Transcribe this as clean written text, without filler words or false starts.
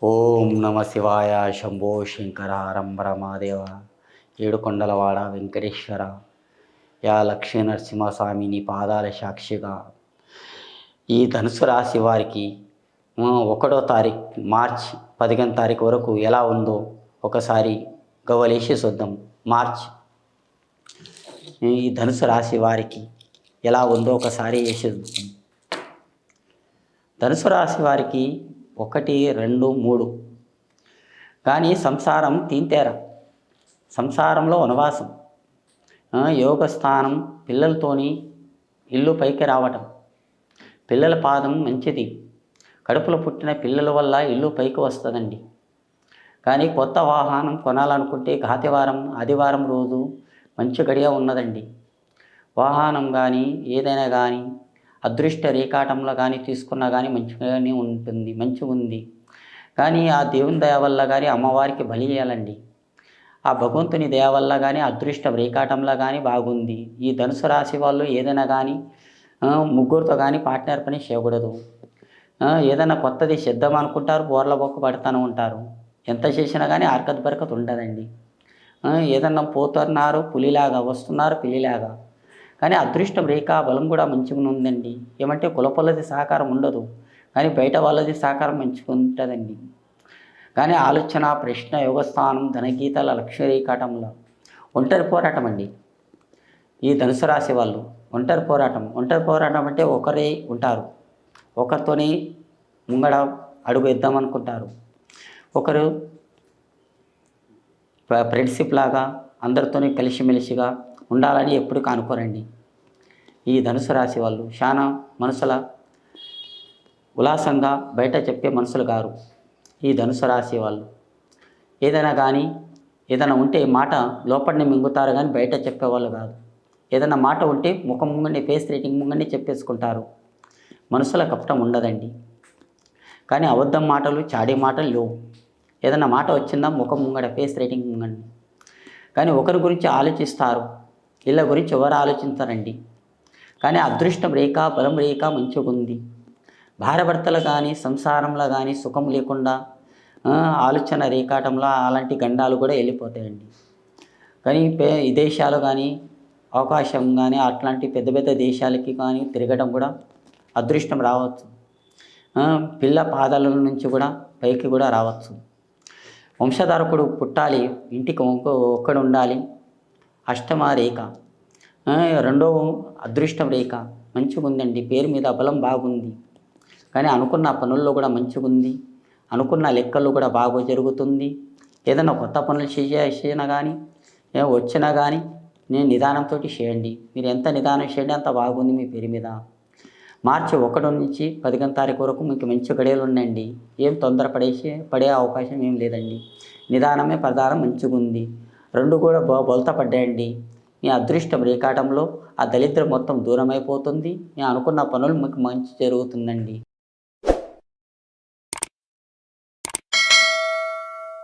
ఓం నమ శివాయ శంభో శంకర రంభర మహాదేవ ఏడుకొండలవాడ వెంకటేశ్వర యా లక్ష్మీ నరసింహస్వామి నీ పాదాల సాక్షిగా ఈ ధనుసు రాశి వారికి 1వ తారీఖు మార్చ్ 15వ తారీఖు వరకు ఎలా ఉందో ఒకసారి గవ్వలేసి చూద్దాం. మార్చ్ ఈ ధనుసు రాశి వారికి ఎలా ఉందో ఒకసారి వేసి చూద్దాం. ధనుసు రాశి వారికి 1, 2, 3 కానీ సంసారం తీంతేర, సంసారంలో వనవాసం, యోగ స్థానం, పిల్లలతోని ఇల్లు పైకి రావటం, పిల్లల పాదం మంచిది, కడుపులో పుట్టిన పిల్లల వల్ల ఇల్లు పైకి వస్తుందండి. కానీ కొత్త వాహనం కొనాలనుకుంటే ఆదివారం రోజు మంచి గడియ ఉన్నదండి. వాహనం కానీ ఏదైనా కానీ అదృష్ట రేఖాటంలో కానీ తీసుకున్నా కానీ మంచిగానే ఉంటుంది, మంచిగా ఉంది. కానీ ఆ దేవుని దయ వల్ల కానీ అమ్మవారికి బలి చేయాలండి. ఆ భగవంతుని దయ వల్ల కానీ అదృష్ట రేఖాటంలో కానీ బాగుంది. ఈ ధనుసు రాశి వాళ్ళు ఏదైనా కానీ ముగ్గురితో కానీ పార్ట్నర్ పని చేయకూడదు. ఏదైనా కొత్తది చేద్దాం అనుకుంటారు, బోర్ల బొక్క పడుతూనే ఉంటారు. ఎంత చేసినా కానీ హరకత్ బరకత్ ఉండదండి. ఏదన్నా పోతున్నారు పులిలాగా, వస్తున్నారు పిల్లిలాగా. కానీ అదృష్టం రేఖ బలం కూడా మంచిగా ఉందండి. ఏమంటే కులపొల్లది సహకారం ఉండదు, కానీ బయట వాళ్ళది సహకారం మంచిగా ఉంటుందండి. కానీ ఆలోచన, ప్రశ్న, యోగస్థానం, ధనగీతల లక్ష్య రేఖాటంలో ఒంటరి పోరాటం అండి. ఈ ధనుసు రాశి వాళ్ళు ఒంటరి పోరాటం అంటే ఒకరే ఉంటారు, ఒకరితోని ముంగడ అడుగు వేద్దామనుకుంటారు. ఒకరు ఫ్రెండ్షిప్ లాగా అందరితోని కలిసిమెలిసిగా ఉండాలని ఎప్పుడు అనుకోరండి. ఈ ధనుసు రాశి వాళ్ళు చాలా మనసుల ఉల్లాసంగా బయట చెప్పే మనుషులు గారు. ఈ ధనుసు రాశి వాళ్ళు ఏదైనా ఉంటే మాట లోపలిని మింగుతారు, కానీ బయట చెప్పేవాళ్ళు కాదు. ఏదైనా మాట ఉంటే ముఖం ముంగండి, ఫేస్ రేటింగ్ ముంగండి చెప్పేసుకుంటారు. మనసుల కపటం ఉండదండి. కానీ అబద్ధం మాటలు, చాడీ మాటలు లేవు. ఏదైనా మాట వచ్చిందా ముఖం ముంగడ, ఫేస్ రేటింగ్ ముంగండి. కానీ ఒకరి గురించి ఆలోచిస్తారు, వీళ్ళ గురించి ఎవరు ఆలోచించారండి. కానీ అదృష్టం రేఖ, బలం రేఖ మంచిగా ఉంది. భార్యాభర్తలు కానీ సంసారంలో కానీ సుఖం లేకుండా ఆలోచన రేఖాటంలో అలాంటి గండాలు కూడా వెళ్ళిపోతాయండి. కానీ విదేశాలు కానీ అవకాశం కానీ అట్లాంటి పెద్ద పెద్ద దేశాలకి కానీ తిరగడం కూడా అదృష్టం రావచ్చు. పిల్ల పాదాల నుంచి కూడా పైకి కూడా రావచ్చు. వంశధారకుడు పుట్టాలి, ఇంటికి ఒక్కడు ఉండాలి. అష్టమ రేఖ, 2వ అదృష్టం రేఖ మంచిగా ఉందండి. పేరు మీద బలం బాగుంది. కానీ అనుకున్న పనుల్లో కూడా మంచిగా ఉంది. అనుకున్న లెక్కల్లో కూడా బాగా జరుగుతుంది. ఏదైనా కొత్త పనులు చేసినా కానీ వచ్చినా కానీ నేను నిదానంతో చేయండి. మీరు ఎంత నిదానం చేయండి అంత బాగుంది మీ పేరు మీద. మార్చి 1 నుంచి 15వ తారీఖు వరకు మీకు మంచి గడియలు ఉన్నాయండి. ఏం పడే అవకాశం ఏం లేదండి. నిదానమే ప్రధానం, మంచిగా ఉంది. 2 కూడా బొలత పడ్డాయండి. మీ అదృష్టం రేఖాటంలో ఆ దరిద్రం మొత్తం దూరం అయిపోతుంది. నేను అనుకున్న పనులు మీకు మంచి జరుగుతుందండి.